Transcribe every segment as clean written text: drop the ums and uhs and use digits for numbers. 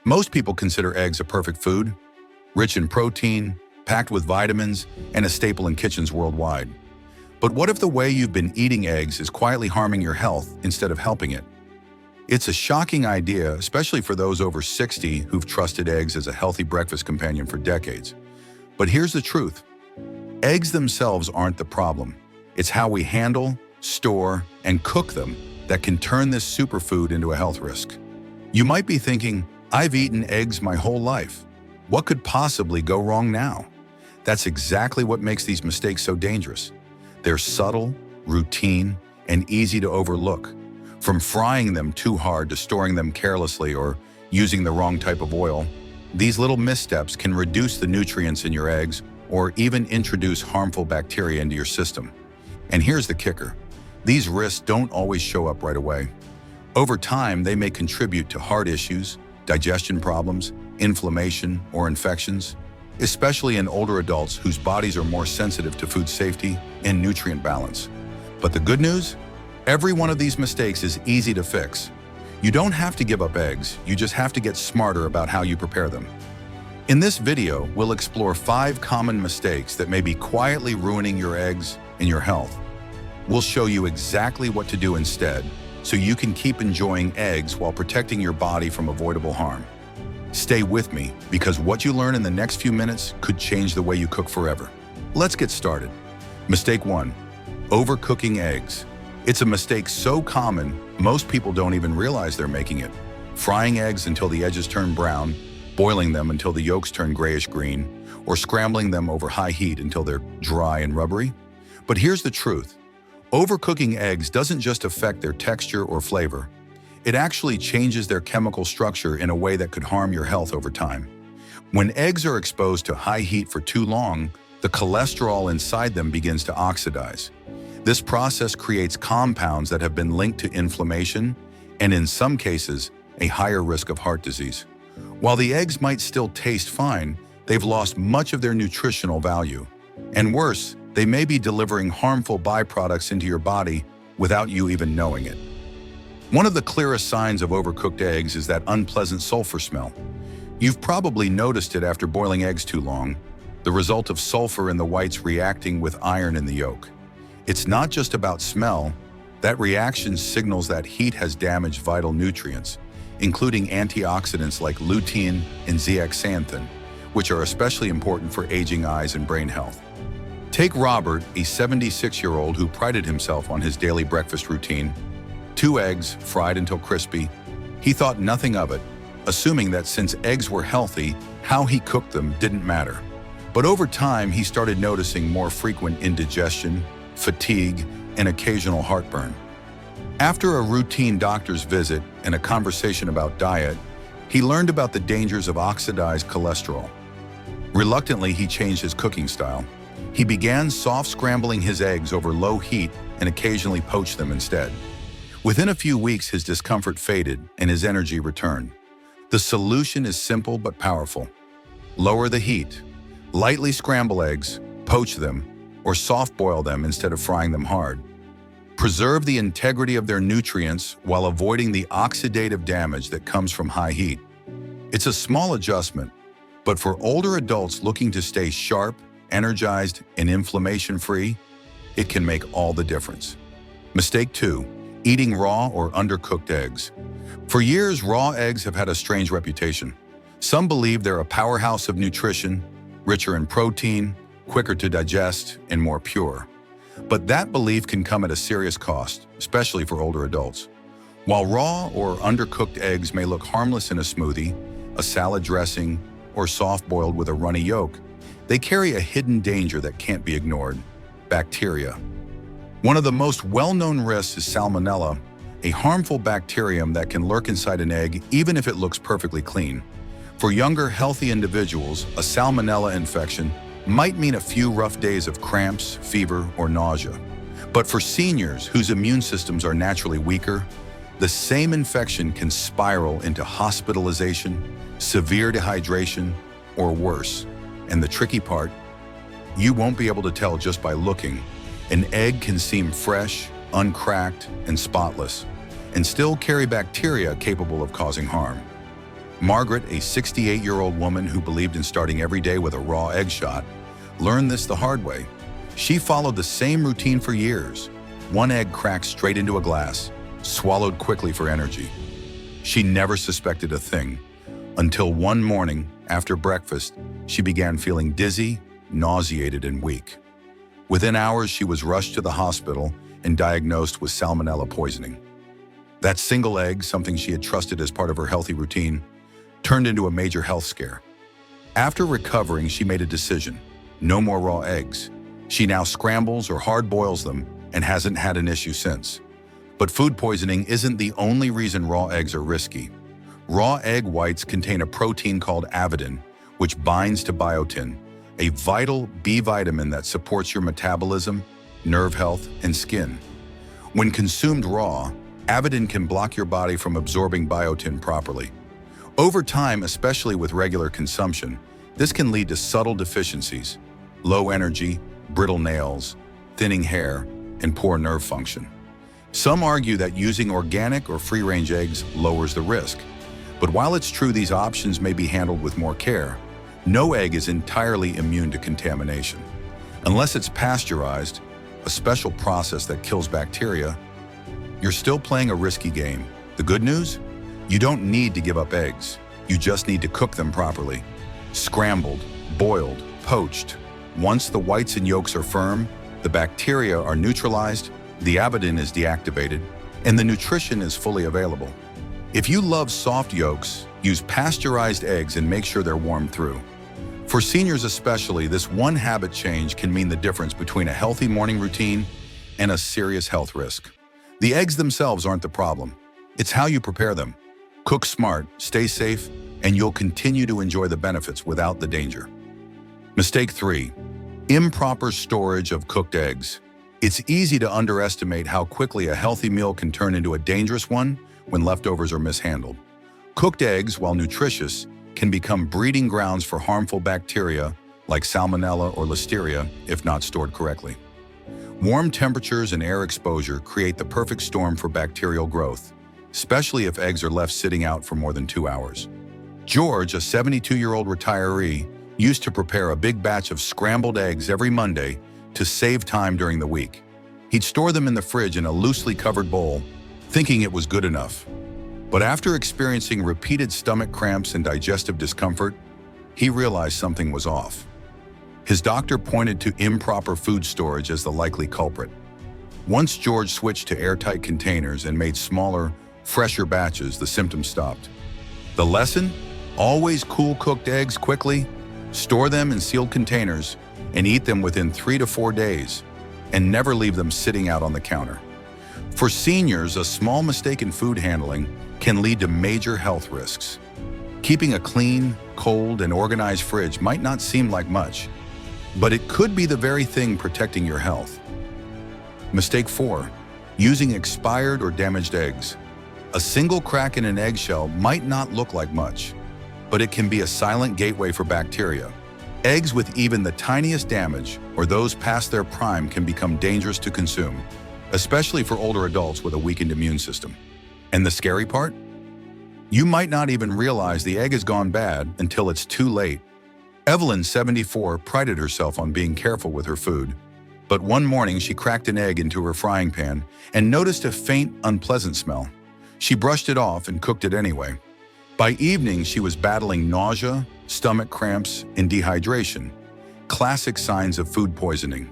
Most people consider eggs a perfect food, rich in protein, packed with vitamins, and a staple in kitchens worldwide. But what if the way you've been eating eggs is quietly harming your health instead of helping it? It's a shocking idea, especially for those over 60 who've trusted eggs as a healthy breakfast companion for decades. But here's the truth. Eggs themselves aren't the problem. It's how we handle, store, and cook them that can turn this superfood into a health risk. You might be thinking, I've eaten eggs my whole life. What could possibly go wrong now? That's exactly what makes these mistakes so dangerous. They're subtle, routine, and easy to overlook. From frying them too hard to storing them carelessly or using the wrong type of oil, these little missteps can reduce the nutrients in your eggs or even introduce harmful bacteria into your system. And here's the kicker. These risks don't always show up right away. Over time, they may contribute to heart issues, digestion problems, inflammation, or infections, especially in older adults whose bodies are more sensitive to food safety and nutrient balance. But the good news? Every one of these mistakes is easy to fix. You don't have to give up eggs, you just have to get smarter about how you prepare them. In this video, we'll explore 5 common mistakes that may be quietly ruining your eggs and your health. We'll show you exactly what to do instead, so you can keep enjoying eggs while protecting your body from avoidable harm. Stay with me, because what you learn in the next few minutes could change the way you cook forever. Let's get started. Mistake 1. Overcooking eggs. It's a mistake so common, most people don't even realize they're making it. Frying eggs until the edges turn brown, boiling them until the yolks turn grayish-green, or scrambling them over high heat until they're dry and rubbery. But here's the truth. Overcooking eggs doesn't just affect their texture or flavor. It actually changes their chemical structure in a way that could harm your health over time. When eggs are exposed to high heat for too long, the cholesterol inside them begins to oxidize. This process creates compounds that have been linked to inflammation and, in some cases, a higher risk of heart disease. While the eggs might still taste fine, they've lost much of their nutritional value. And worse, they may be delivering harmful byproducts into your body without you even knowing it. One of the clearest signs of overcooked eggs is that unpleasant sulfur smell. You've probably noticed it after boiling eggs too long, the result of sulfur in the whites reacting with iron in the yolk. It's not just about smell. That reaction signals that heat has damaged vital nutrients, including antioxidants like lutein and zeaxanthin, which are especially important for aging eyes and brain health. Take Robert, a 76-year-old who prided himself on his daily breakfast routine. 2 eggs, fried until crispy. He thought nothing of it, assuming that since eggs were healthy, how he cooked them didn't matter. But over time, he started noticing more frequent indigestion, fatigue, and occasional heartburn. After a routine doctor's visit and a conversation about diet, he learned about the dangers of oxidized cholesterol. Reluctantly, he changed his cooking style. He began soft scrambling his eggs over low heat and occasionally poached them instead. Within a few weeks, his discomfort faded and his energy returned. The solution is simple but powerful. Lower the heat. Lightly scramble eggs, poach them, or soft boil them instead of frying them hard. Preserve the integrity of their nutrients while avoiding the oxidative damage that comes from high heat. It's a small adjustment, but for older adults looking to stay sharp, energized, and inflammation-free, it can make all the difference. Mistake 2. Eating raw or undercooked eggs. For years, raw eggs have had a strange reputation. Some believe they're a powerhouse of nutrition, richer in protein, quicker to digest, and more pure. But that belief can come at a serious cost, especially for older adults. While raw or undercooked eggs may look harmless in a smoothie, a salad dressing, or soft-boiled with a runny yolk, they carry a hidden danger that can't be ignored: bacteria. One of the most well-known risks is Salmonella, a harmful bacterium that can lurk inside an egg even if it looks perfectly clean. For younger, healthy individuals, a Salmonella infection might mean a few rough days of cramps, fever, or nausea. But for seniors whose immune systems are naturally weaker, the same infection can spiral into hospitalization, severe dehydration, or worse. And the tricky part, you won't be able to tell just by looking. An egg can seem fresh, uncracked, and spotless, and still carry bacteria capable of causing harm. Margaret, a 68-year-old woman who believed in starting every day with a raw egg shot, learned this the hard way. She followed the same routine for years. One egg cracked straight into a glass, swallowed quickly for energy. She never suspected a thing until one morning after breakfast, she began feeling dizzy, nauseated, and weak. Within hours, she was rushed to the hospital and diagnosed with salmonella poisoning. That single egg, something she had trusted as part of her healthy routine, turned into a major health scare. After recovering, she made a decision: no more raw eggs. She now scrambles or hard boils them and hasn't had an issue since. But food poisoning isn't the only reason raw eggs are risky. Raw egg whites contain a protein called avidin, which binds to biotin, a vital B vitamin that supports your metabolism, nerve health, and skin. When consumed raw, avidin can block your body from absorbing biotin properly. Over time, especially with regular consumption, this can lead to subtle deficiencies: low energy, brittle nails, thinning hair, and poor nerve function. Some argue that using organic or free-range eggs lowers the risk. But while it's true these options may be handled with more care, no egg is entirely immune to contamination. Unless it's pasteurized, a special process that kills bacteria, you're still playing a risky game. The good news? You don't need to give up eggs. You just need to cook them properly. Scrambled, boiled, poached. Once the whites and yolks are firm, the bacteria are neutralized, the avidin is deactivated, and the nutrition is fully available. If you love soft yolks, use pasteurized eggs and make sure they're warmed through. For seniors especially, this one habit change can mean the difference between a healthy morning routine and a serious health risk. The eggs themselves aren't the problem. It's how you prepare them. Cook smart, stay safe, and you'll continue to enjoy the benefits without the danger. Mistake 3. Improper storage of cooked eggs. It's easy to underestimate how quickly a healthy meal can turn into a dangerous one when leftovers are mishandled. Cooked eggs, while nutritious, can become breeding grounds for harmful bacteria like salmonella or listeria if not stored correctly. Warm temperatures and air exposure create the perfect storm for bacterial growth, especially if eggs are left sitting out for more than 2 hours. George, a 72-year-old retiree, used to prepare a big batch of scrambled eggs every Monday to save time during the week. He'd store them in the fridge in a loosely covered bowl, thinking it was good enough. But after experiencing repeated stomach cramps and digestive discomfort, he realized something was off. His doctor pointed to improper food storage as the likely culprit. Once George switched to airtight containers and made smaller, fresher batches, the symptoms stopped. The lesson? Always cool cooked eggs quickly, store them in sealed containers, and eat them within 3 to 4 days, and never leave them sitting out on the counter. For seniors, a small mistake in food handling can lead to major health risks. Keeping a clean, cold, and organized fridge might not seem like much, but it could be the very thing protecting your health. Mistake 4. Using expired or damaged eggs. A single crack in an eggshell might not look like much, but it can be a silent gateway for bacteria. Eggs with even the tiniest damage, or those past their prime, can become dangerous to consume, especially for older adults with a weakened immune system. And the scary part? You might not even realize the egg has gone bad until it's too late. Evelyn, 74, prided herself on being careful with her food. But one morning she cracked an egg into her frying pan and noticed a faint, unpleasant smell. She brushed it off and cooked it anyway. By evening, she was battling nausea, stomach cramps, and dehydration, classic signs of food poisoning.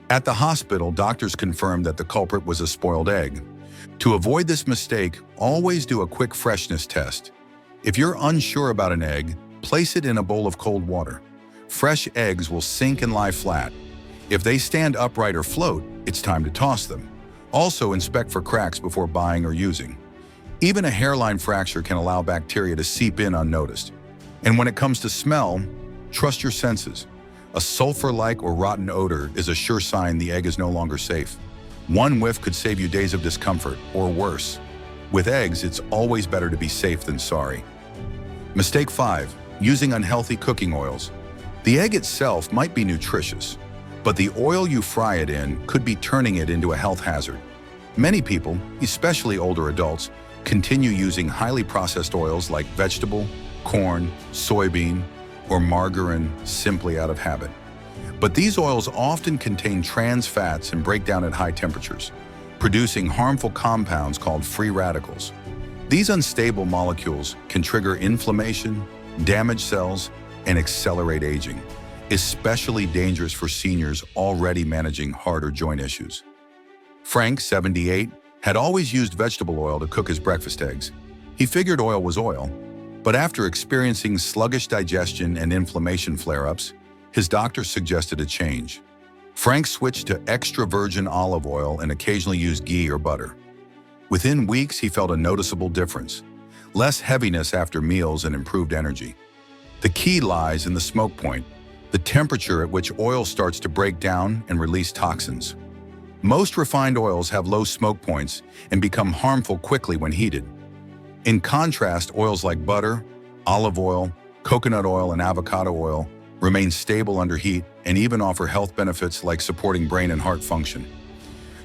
At the hospital, doctors confirmed that the culprit was a spoiled egg. To avoid this mistake, always do a quick freshness test. If you're unsure about an egg, place it in a bowl of cold water. Fresh eggs will sink and lie flat. If they stand upright or float, it's time to toss them. Also, inspect for cracks before buying or using. Even a hairline fracture can allow bacteria to seep in unnoticed. And when it comes to smell, trust your senses. A sulfur-like or rotten odor is a sure sign the egg is no longer safe. One whiff could save you days of discomfort, or worse. With eggs, it's always better to be safe than sorry. Mistake 5. Using unhealthy cooking oils. The egg itself might be nutritious, but the oil you fry it in could be turning it into a health hazard. Many people, especially older adults, continue using highly processed oils like vegetable, corn, soybean, or margarine simply out of habit. But these oils often contain trans fats and break down at high temperatures, producing harmful compounds called free radicals. These unstable molecules can trigger inflammation, damage cells, and accelerate aging, especially dangerous for seniors already managing heart or joint issues. Frank, 78, had always used vegetable oil to cook his breakfast eggs. He figured oil was oil, but after experiencing sluggish digestion and inflammation flare-ups, his doctor suggested a change. Frank switched to extra virgin olive oil and occasionally used ghee or butter. Within weeks, he felt a noticeable difference, less heaviness after meals and improved energy. The key lies in the smoke point, the temperature at which oil starts to break down and release toxins. Most refined oils have low smoke points and become harmful quickly when heated. In contrast, oils like butter, olive oil, coconut oil, and avocado oil remain stable under heat and even offer health benefits like supporting brain and heart function.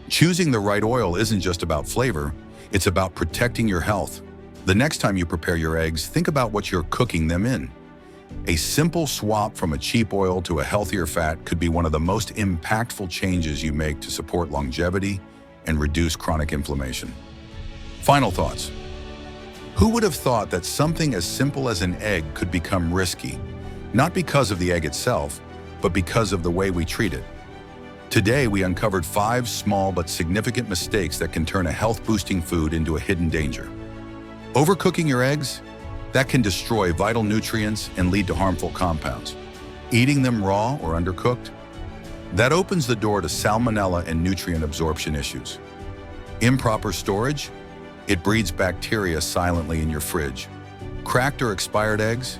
Choosing the right oil isn't just about flavor, it's about protecting your health. The next time you prepare your eggs, think about what you're cooking them in. A simple swap from a cheap oil to a healthier fat could be one of the most impactful changes you make to support longevity and reduce chronic inflammation. Final thoughts. Who would have thought that something as simple as an egg could become risky? Not because of the egg itself, but because of the way we treat it. Today, we uncovered 5 small but significant mistakes that can turn a health-boosting food into a hidden danger. Overcooking your eggs? That can destroy vital nutrients and lead to harmful compounds. Eating them raw or undercooked? That opens the door to salmonella and nutrient absorption issues. Improper storage? It breeds bacteria silently in your fridge. Cracked or expired eggs?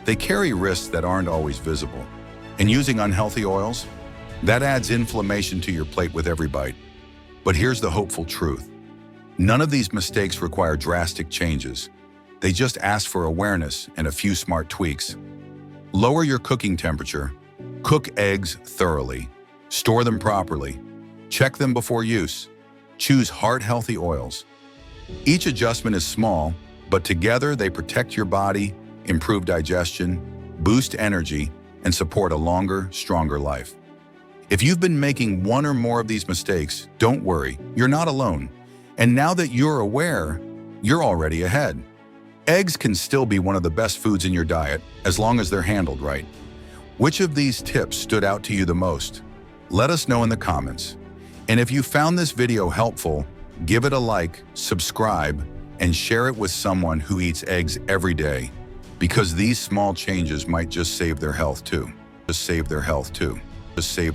They carry risks that aren't always visible. And using unhealthy oils? That adds inflammation to your plate with every bite. But here's the hopeful truth. None of these mistakes require drastic changes. They just ask for awareness and a few smart tweaks. Lower your cooking temperature. Cook eggs thoroughly. Store them properly. Check them before use. Choose heart-healthy oils. Each adjustment is small, but together they protect your body, improve digestion, boost energy, and support a longer, stronger life. If you've been making one or more of these mistakes, don't worry, you're not alone. And now that you're aware, you're already ahead. Eggs can still be one of the best foods in your diet, as long as they're handled right. Which of these tips stood out to you the most? Let us know in the comments. And if you found this video helpful, give it a like, subscribe, and share it with someone who eats eggs every day. Because these small changes might just save their health too. Just save their health too. Just save